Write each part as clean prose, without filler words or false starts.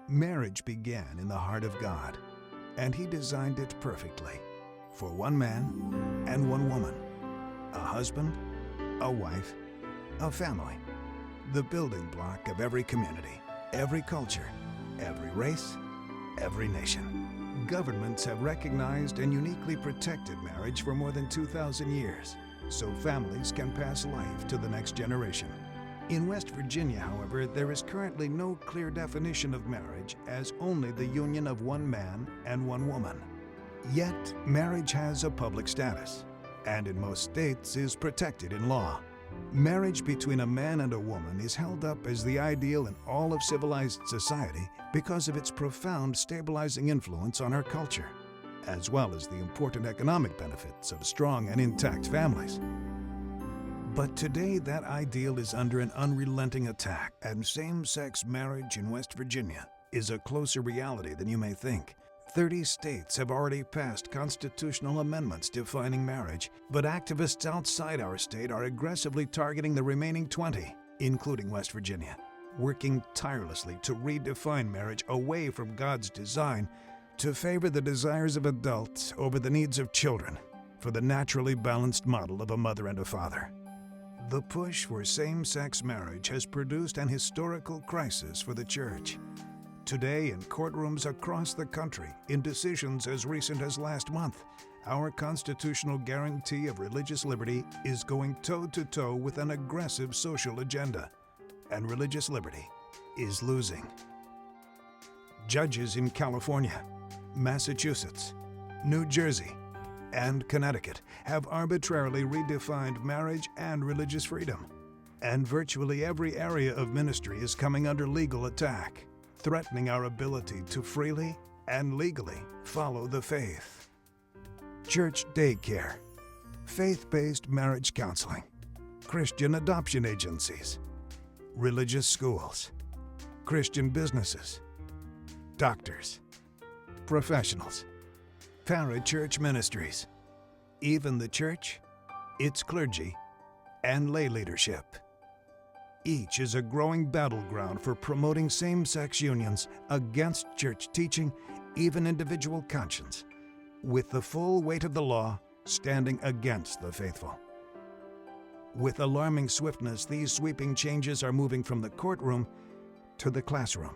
Marriage began in the heart of God, and He designed it perfectly for one man and one woman, a husband, a wife, a family, the building block of every community, every culture, every race, every nation. Governments have recognized and uniquely protected marriage for more than 2,000 years, so families can pass life to the next generation. In West Virginia, however, there is currently no clear definition of marriage as only the union of one man and one woman. Yet, marriage has a public status, and in most states is protected in law. Marriage between a man and a woman is held up as the ideal in all of civilized society because of its profound stabilizing influence on our culture, as well as the important economic benefits of strong and intact families. But today, that ideal is under an unrelenting attack, and same-sex marriage in West Virginia is a closer reality than you may think. 30 states have already passed constitutional amendments defining marriage, but activists outside our state are aggressively targeting the remaining 20, including West Virginia, working tirelessly to redefine marriage away from God's design to favor the desires of adults over the needs of children, for the naturally balanced model of a mother and a father. The push for same-sex marriage has produced an historical crisis for the church. Today, in courtrooms across the country, in decisions as recent as last month, our constitutional guarantee of religious liberty is going toe-to-toe with an aggressive social agenda, and religious liberty is losing. Judges in California, Massachusetts, New Jersey, and Connecticut have arbitrarily redefined marriage and religious freedom, and virtually every area of ministry is coming under legal attack, threatening our ability to freely and legally follow the faith. Church daycare, faith-based marriage counseling, Christian adoption agencies, religious schools, Christian businesses, doctors, professionals, parachurch ministries, even the church, its clergy, and lay leadership. Each is a growing battleground for promoting same-sex unions against church teaching, even individual conscience, with the full weight of the law standing against the faithful. With alarming swiftness, these sweeping changes are moving from the courtroom to the classroom.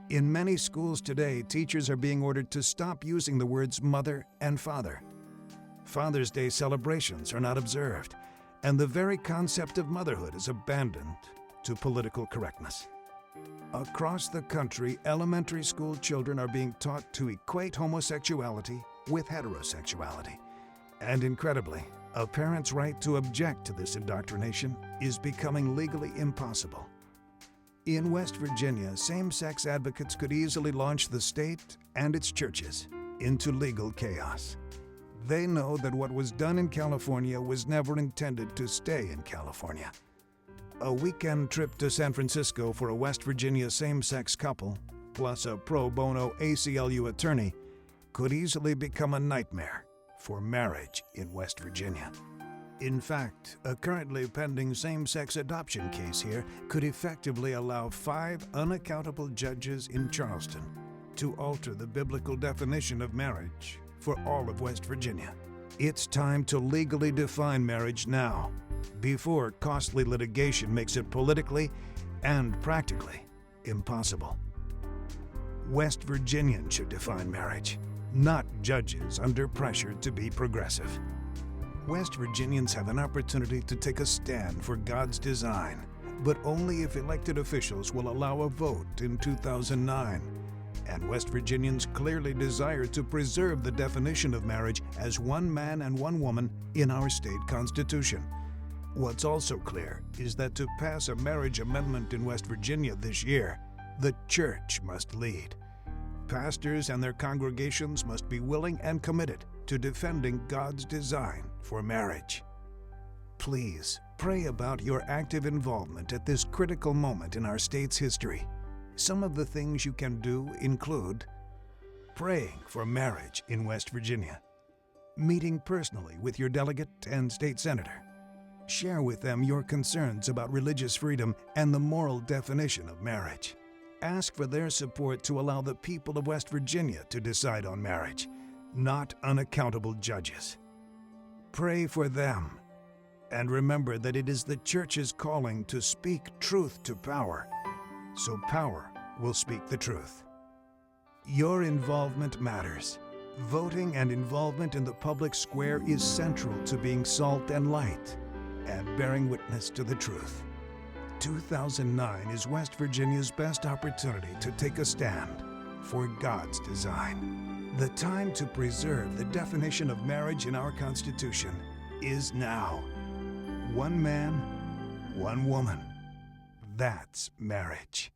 In many schools today, teachers are being ordered to stop using the words mother and father. Father's Day celebrations are not observed, and the very concept of motherhood is abandoned to political correctness. Across the country, elementary school children are being taught to equate homosexuality with heterosexuality. And incredibly, a parent's right to object to this indoctrination is becoming legally impossible. In West Virginia, same-sex advocates could easily launch the state and its churches into legal chaos. They know that what was done in California was never intended to stay in California. A weekend trip to San Francisco for a West Virginia same-sex couple, plus a pro bono ACLU attorney, could easily become a nightmare for marriage in West Virginia. In fact, a currently pending same-sex adoption case here could effectively allow 5 unaccountable judges in Charleston to alter the biblical definition of marriage for all of West Virginia. It's time to legally define marriage now, before costly litigation makes it politically and practically impossible. West Virginians should define marriage, not judges under pressure to be progressive. West Virginians have an opportunity to take a stand for God's design, but only if elected officials will allow a vote in 2009. And West Virginians clearly desire to preserve the definition of marriage as one man and one woman in our state constitution. What's also clear is that to pass a marriage amendment in West Virginia this year, the church must lead. Pastors and their congregations must be willing and committed to defending God's design for marriage. Please pray about your active involvement at this critical moment in our state's history. Some of the things you can do include praying for marriage in West Virginia, meeting personally with your delegate and state senator. Share with them your concerns about religious freedom and the moral definition of marriage. Ask for their support to allow the people of West Virginia to decide on marriage, not unaccountable judges. Pray for them, and remember that it is the Church's calling to speak truth to power, so power will speak the truth. Your involvement matters. Voting and involvement in the public square is central to being salt and light and bearing witness to the truth. 2009 is West Virginia's best opportunity to take a stand for God's design. The time to preserve the definition of marriage in our Constitution is now. One man, one woman. That's marriage.